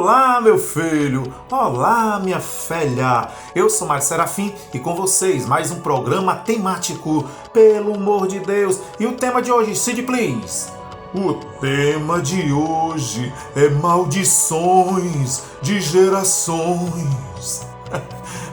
Olá, meu filho! Olá, minha filha! Eu sou Mário Serafim e com vocês mais um programa temático, pelo amor de Deus. E o tema de hoje, Cid, please. O tema de hoje é maldições de gerações.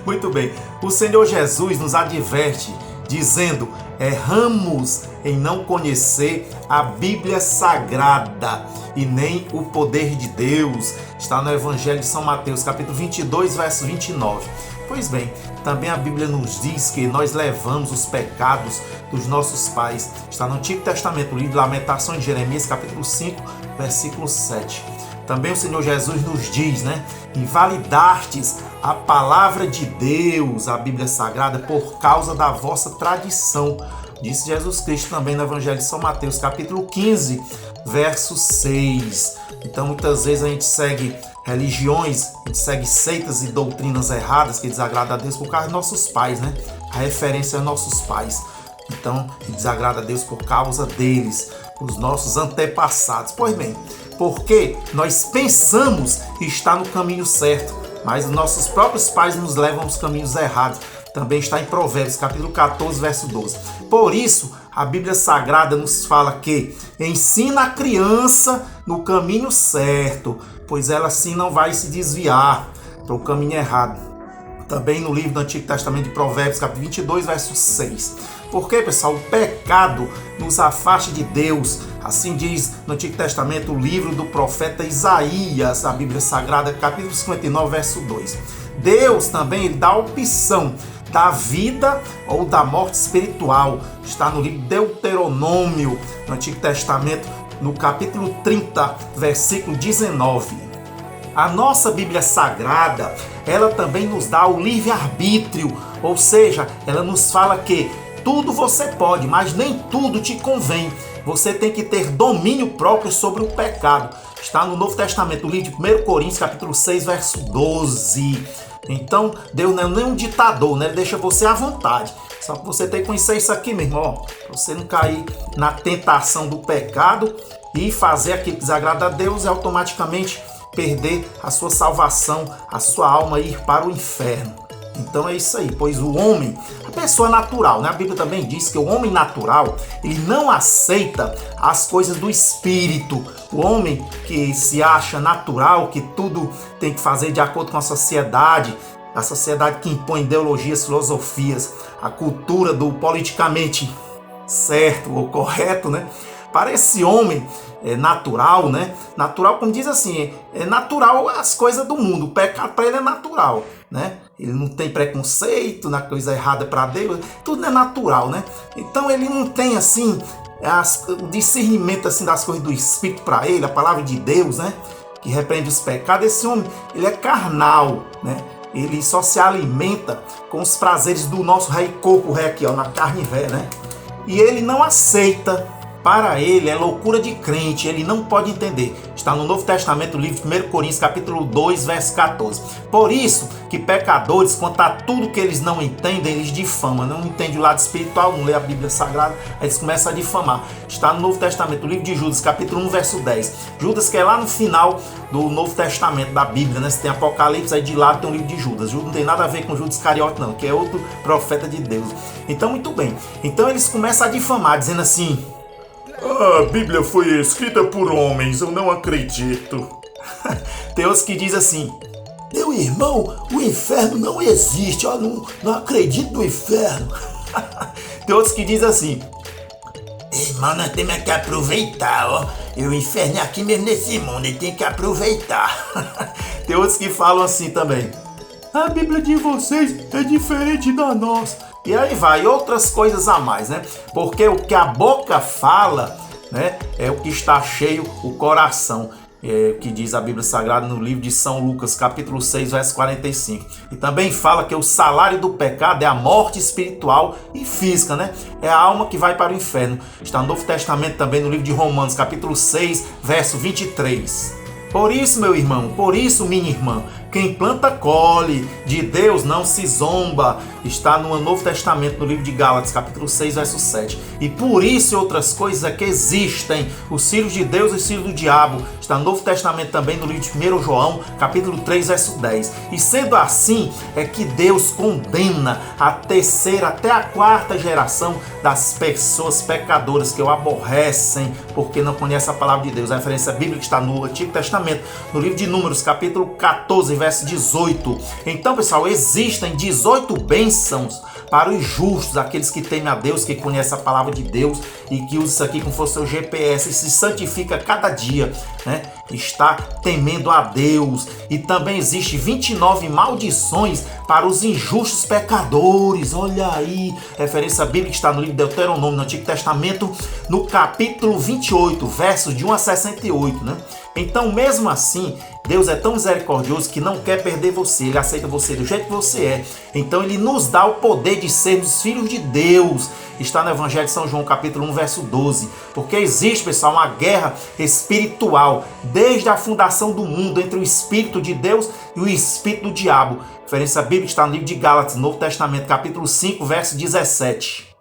Muito bem, o Senhor Jesus nos adverte dizendo: erramos em não conhecer a Bíblia Sagrada e nem o poder de Deus. Está no Evangelho de São Mateus, capítulo 22, verso 29. Pois bem, também a Bíblia nos diz que nós levamos os pecados dos nossos pais. Está no Antigo Testamento, o livro de Lamentações de Jeremias, capítulo 5, versículo 7. Também o Senhor Jesus nos diz, invalidastes a palavra de Deus, a Bíblia Sagrada, por causa da vossa tradição. Disse Jesus Cristo também no Evangelho de São Mateus, capítulo 15, verso 6. Então, muitas vezes a gente segue religiões, a gente segue seitas e doutrinas erradas que desagradam a Deus por causa dos nossos pais, A referência aos nossos pais. Então, desagrada a Deus por causa deles, os nossos antepassados. Pois bem, porque nós pensamos que está no caminho certo, mas os nossos próprios pais nos levam aos caminhos errados. Também está em Provérbios, capítulo 14, verso 12. Por isso, a Bíblia Sagrada nos fala que ensina a criança no caminho certo, pois ela assim não vai se desviar para o caminho errado. Também no livro do Antigo Testamento de Provérbios, capítulo 22, verso 6. Porque, pessoal, o pecado nos afasta de Deus. Assim diz no Antigo Testamento o livro do profeta Isaías, a Bíblia Sagrada, capítulo 59, verso 2. Deus também dá a opção da vida ou da morte espiritual. Está no livro de Deuteronômio, no Antigo Testamento, no capítulo 30, versículo 19. A nossa Bíblia Sagrada, ela também nos dá o livre-arbítrio, ou seja, ela nos fala que tudo você pode, mas nem tudo te convém. Você tem que ter domínio próprio sobre o pecado. Está no Novo Testamento, o livro de 1 Coríntios, capítulo 6, verso 12. Então, Deus não é nem um ditador, Ele deixa você à vontade. Só que você tem que conhecer isso aqui, meu irmão, para você não cair na tentação do pecado e fazer aquilo que desagrada a Deus e automaticamente perder a sua salvação, a sua alma ir para o inferno. Então é isso aí, pois o homem, a pessoa natural, A Bíblia também diz que o homem natural, ele não aceita as coisas do espírito. O homem que se acha natural, que tudo tem que fazer de acordo com a sociedade que impõe ideologias, filosofias, a cultura do politicamente certo ou correto, Para esse homem natural, Natural, como diz assim, é natural as coisas do mundo. O pecado para ele é natural, Ele não tem preconceito na coisa errada para Deus, tudo é natural, Então ele não tem assim o discernimento assim das coisas do Espírito para ele, a palavra de Deus, Que repreende os pecados. Esse homem, ele é carnal, Ele só se alimenta com os prazeres do nosso rei corpo, rei aqui, na carne velha, E ele não aceita. Para ele é loucura de crente, ele não pode entender. Está no Novo Testamento, o livro de 1 Coríntios, capítulo 2, verso 14. Por isso que pecadores, quanto a tudo que eles não entendem, eles difamam. Não entendem o lado espiritual, não lê a Bíblia Sagrada, aí eles começam a difamar. Está no Novo Testamento, o livro de Judas, capítulo 1, verso 10. Judas, que é lá no final do Novo Testamento da Bíblia, Se tem Apocalipse, aí de lado tem o livro de Judas. Judas não tem nada a ver com Judas Iscariote, não, que é outro profeta de Deus. Então, muito bem. Então eles começam a difamar, dizendo assim: a Bíblia foi escrita por homens, eu não acredito. Tem outros que dizem assim: meu irmão, o inferno não existe, eu não acredito no inferno. Tem outros que dizem assim: irmão, nós temos que aproveitar, E o inferno é aqui mesmo nesse mundo, ele tem que aproveitar. Tem outros que falam assim também: a Bíblia de vocês é diferente da nossa. E aí vai, outras coisas a mais, Porque o que a boca fala, é o que está cheio o coração. É o que diz a Bíblia Sagrada no livro de São Lucas, capítulo 6, verso 45. E também fala que o salário do pecado é a morte espiritual e física, É a alma que vai para o inferno. Está no Novo Testamento também, no livro de Romanos, capítulo 6, verso 23. Por isso, meu irmão, por isso, minha irmã, quem planta colhe, de Deus não se zomba. está no Novo Testamento, no livro de Gálatas, capítulo 6, verso 7. E por isso e outras coisas é que existem os filhos de Deus e os filhos do diabo. Está no Novo Testamento também, no livro de 1 João, capítulo 3, verso 10. E sendo assim, é que Deus condena a terceira até a quarta geração das pessoas pecadoras que o aborrecem, porque não conhecem a palavra de Deus. A referência bíblica está no Antigo Testamento, no livro de Números, capítulo 14, verso 18. Então, pessoal, existem 18 bênçãos para os justos, aqueles que temem a Deus, que conhecem a palavra de Deus e que usam isso aqui como fosse seu GPS e se santifica cada dia, né? Está temendo a Deus. E também existe 29 maldições para os injustos pecadores. Olha aí, referência bíblica está no livro de Deuteronômio, no Antigo Testamento, no capítulo 28, versos de 1 a 68, né? Então, mesmo assim, Deus é tão misericordioso que não quer perder você. Ele aceita você do jeito que você é. Então ele nos dá o poder de sermos filhos de Deus. Está no Evangelho de São João, capítulo 1, verso 12. Porque existe, pessoal, uma guerra espiritual desde a fundação do mundo entre o Espírito de Deus e o Espírito do diabo. A referência bíblica está no livro de Gálatas, Novo Testamento, capítulo 5, verso 17.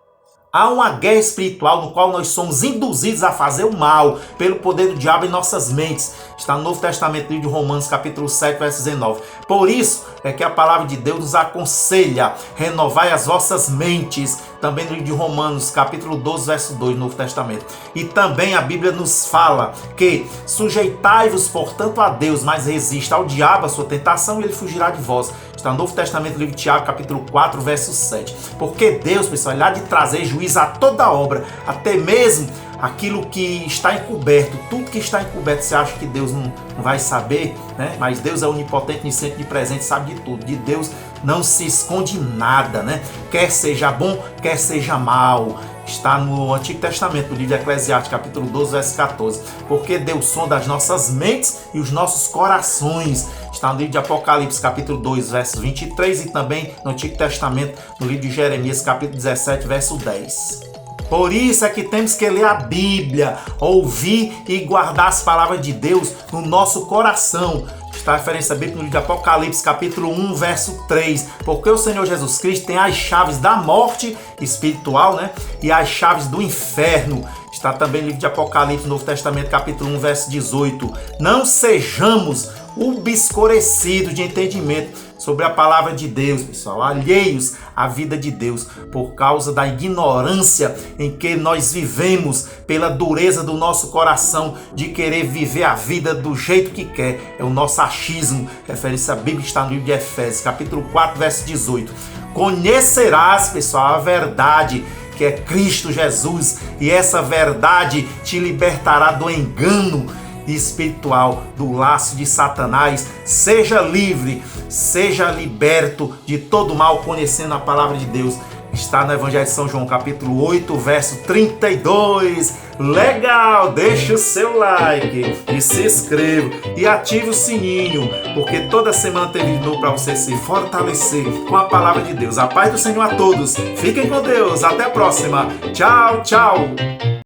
Há uma guerra espiritual no qual nós somos induzidos a fazer o mal pelo poder do diabo em nossas mentes. Está no Novo Testamento, livro de Romanos, capítulo 7, verso 19. Por isso é que a palavra de Deus nos aconselha: renovai as vossas mentes. Também no livro de Romanos, capítulo 12, verso 2, Novo Testamento. E também a Bíblia nos fala que sujeitai-vos, portanto, a Deus, mas resista ao diabo a sua tentação e ele fugirá de vós. Está no Novo Testamento, livro de Tiago, capítulo 4, verso 7. Porque Deus, pessoal, ele há de trazer juízo a toda obra, até mesmo aquilo que está encoberto. Tudo que está encoberto, você acha que Deus não vai saber, né? Mas Deus é onipotente, onisciente, onipresente, sabe de tudo. De Deus não se esconde nada, né? Quer seja bom, quer seja mal. Está no Antigo Testamento, no livro de Eclesiastes, capítulo 12, verso 14. Porque Deus sonda as nossas mentes e os nossos corações. Está no livro de Apocalipse, capítulo 2, verso 23. E também no Antigo Testamento, no livro de Jeremias, capítulo 17, verso 10. Por isso é que temos que ler a Bíblia, ouvir e guardar as palavras de Deus no nosso coração. Está a referência bíblica no livro de Apocalipse, capítulo 1, verso 3. Porque o Senhor Jesus Cristo tem as chaves da morte espiritual, né? E as chaves do inferno. Está também no livro de Apocalipse, Novo Testamento, capítulo 1, verso 18. Não sejamos obscurecidos de entendimento sobre a palavra de Deus, pessoal, alheios à vida de Deus, por causa da ignorância em que nós vivemos, pela dureza do nosso coração de querer viver a vida do jeito que quer. É o nosso achismo. Referência bíblica está no livro de Efésios, capítulo 4, verso 18. Conhecerás, pessoal, a verdade, que é Cristo Jesus, e essa verdade te libertará do engano espiritual, do laço de Satanás. Seja livre, seja liberto de todo mal, conhecendo a palavra de Deus. Está no Evangelho de São João, capítulo 8, verso 32. Legal! Deixa o seu like e se inscreva e ative o sininho, porque toda semana tem vídeo novo para você se fortalecer com a palavra de Deus. A paz do Senhor a todos. Fiquem com Deus. Até a próxima. Tchau, tchau.